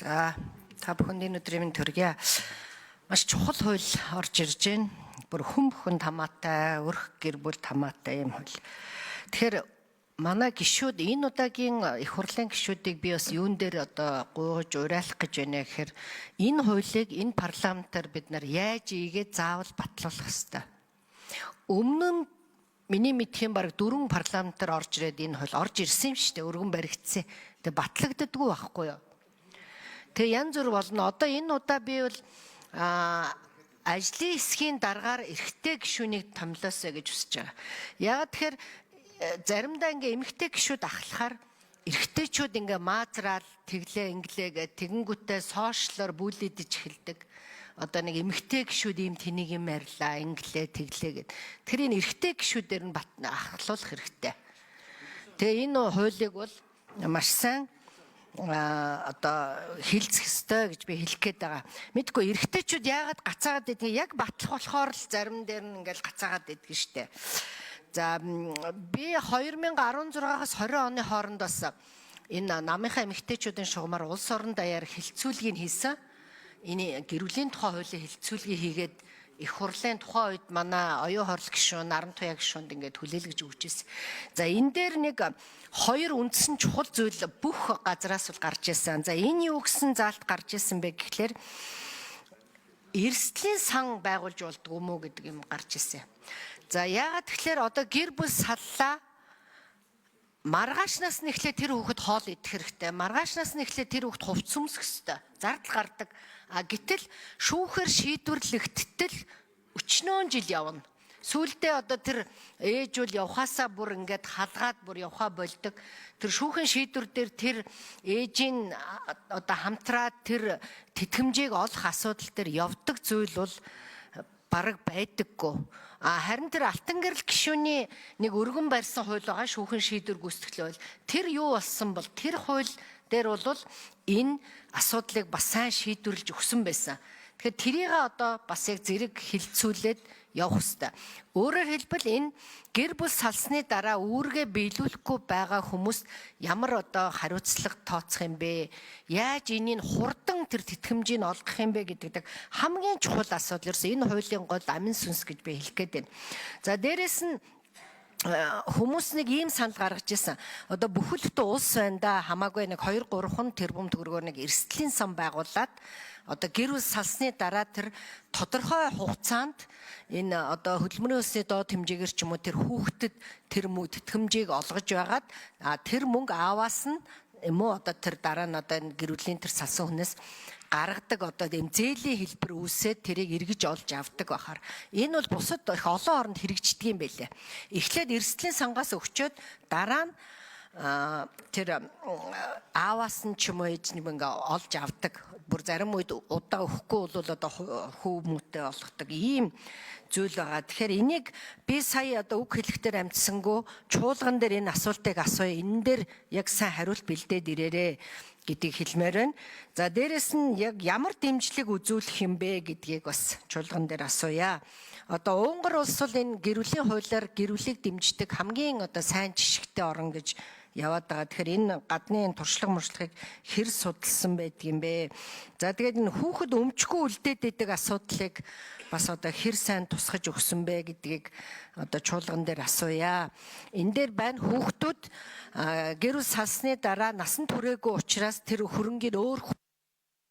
За та бүхэнд энэ өдрийн минь төргийа. Маш чухал хууль орж ирж байна. Бүр хүн хамаатай, өрх гэр бүл хамаатай юм хууль. Тэгэхээр манай гишүүд энэ удаагийн их хурлын гишүүдийг би бас юун дээр одоо гуйж уриалах гэж байна гэхээр энэ хуулийг энэ парламентаар бид нар яаж ийгээд заавал батлуулах ёстой. Өмнө нь миний мэдхийн бараг 4 парламентаар орж ирээд энэ хууль орж ирсэн юм шүү дээ. Өргөн баригдсан. Тэгээ батлагддаггүй байхгүй юу? Тэгээ янз бүр болно. Одоо энэ удаа би бол ажлын хэсгийн дараагаар эрэгтэй гишүүнийг томилоосоо гэж хүсэж байгаа. Яагаад тэгэхээр заримдаа ингээ эмэгтэй гишүүд ахлахаар эрэгтэйчүүд ингээ маазраал тэглээ инглээ гэх тэгэнгүүтээ сошиалор бүлэдэж эхэлдэг. Одоо нэг эмэгтэй гишүүд ийм тэнийг юм ярьлаа инглээ тэглээ гэд. Тэр энэ эрэгтэй гишүүдээр нь ахлуулах хэрэгтэй. Тэгээ энэ хуулийг бол маш сайн одоо хилцэх ёстой гэж би хэлэх гээд байгаа. Мэдгүй эрэгтэйчүүд яагаад гацаагаад байдгийг яг батлах болохоор л зарим дээр нь ингээл гацаагаад байдгийг штэ. За би 2016-аас 20 оны хооронд бас энэ намынхаа эмэгтэйчүүдийн шугамар улс орон даяар хилцүүлгийг хийсэн. Энэ гэрүүлийн тухай хуулийн хилцүүлгийг хийгээд их хурлын тухайн үед манай оюун хорл гишүүн, наран туяа гишүүнд ингээд хүлээлгэж өгч ирсэн. За энэ дээр нэг 2 үндсэн чухал зүйл бүх газраас бол гарч ирсэн. За энэ юу гэсэн заалт гарч ирсэн бэ гэхлээр эрсдлийн сан байгуулж болдгоо мó гэдэг юм гарч ирсэн. За яагаад тэгэхээр одоо гэр бүл саллаа маргаашнаас нь эхлээд тэр хүүхэд хоол идэх хэрэгтэй. Маргаашнаас нь эхлээд тэр хүүхэд хувцс өмсөх хэрэгтэй. Зардал гардаг. Гэтэл шүүхээр шийдвэрлэгдтэл өчнөө жил явна. Сүүлдээ одоо тэр ээж бол явхаасаа бүр ингээд халгаад бүр явхаа болдог. Тэр шүүхийн шийдвэр дээр тэр ээжийн одоо хамтраад тэр тэтгэмжийг олох асуудал дээр явдаг зүйл бол бараг байдаггүй. Харин тэр алтан гэрэл гишүүний нэг өргөн барьсан хууль байгаа шүүхэн шийдвэр гүйцэтгэл бол тэр юу болсон бол тэр хууль дээр бол энэ асуудлыг бас сайн шийдвэрлэж өгсөн байсан. Тэгэхээр тэрийг одоо бас яг зэрэг хилцүүлээд явах хэрэгтэй. Өөрөөр хэлбэл энэ гэр бүл салсны дараа үүргээ биелүүлэхгүй байгаа хүмүүст ямар одоо хариуцлага тооцох юм бэ? Яаж энийг хурдан тэр тэтгэмжийг олгох юм бэ гэдэг хамгийн чухал асуудал. Ерөөсөө энэ хуулийн гол амин сүнс гэж би хэлэх гээд байна. За дээрэс нь хүмүүс нэг ийм санал гаргаж ирсэн. Одоо бүхэлдээ улс байна да хамаагүй нэг 2-3 тэрбум төгрөгөөр нэг эрсдлийн сан байгуулад одоо гэр бүл салсны дараа тэр тодорхой хугацаанд энэ одоо хөдөлмөрийн өсний доод хэмжээгээр ч юм уу тэр хүүхдэд тэр тэтгэмжийг олгож байгаад тэр мөнгө ааваас нь юм уу одоо тэр дараа нь одоо энэ гэр бүлийн тэр салсан хүнээс гаргадаг одоо тийм зээлийн хэлбэр үүсээд тэрийг эргэж олж авдаг бахаар энэ бол бусад их олон оронд хэрэгждэг юм байлээ. Эхлээд эрсдлийн сангаас өгчөөд дараа нь тэр ааваас нь ч юм уу ээж нэг ингээ олж авдаг. Бүр зарим үед удаа өгөхгүй бол одоо хүү мөтэй олгодог ийм зүйл байгаа. Тэгэхээр энийг би сая одоо үг хэлэхдээ амжсангүй чуулган дээр энэ асуултыг асууя. Энэ дээр яг сайн хариулт бэлдээд ирээрээ гэдгийг хэлмээр байна. За дээрэс нь яг ямар дэмжлэг үзүүлэх юм бэ гэдгийг бас чуулган дээр асууя. Одоо Унгар улс бол энэ гэрүүлийн хуулиар гэрүүлийг дэмждэг хамгийн одоо сайн жишгтэй орн гэж яваад байгаа. Тэгэхээр энэ гадны туршлага муршлагыг хэр судалсан байдгийм бэ? За тэгээд энэ хүүхэд өмчгүй үлдээд байдаг асуудлыг бас одоо хэр сайн тусгаж өгсөн бэ гэдгийг одоо чуулган дээр асууя. Энэ дээр байна хүүхдүүд гэр бүл салсны дараа насан туршаагүй учраас тэр хөрөнгөний өөр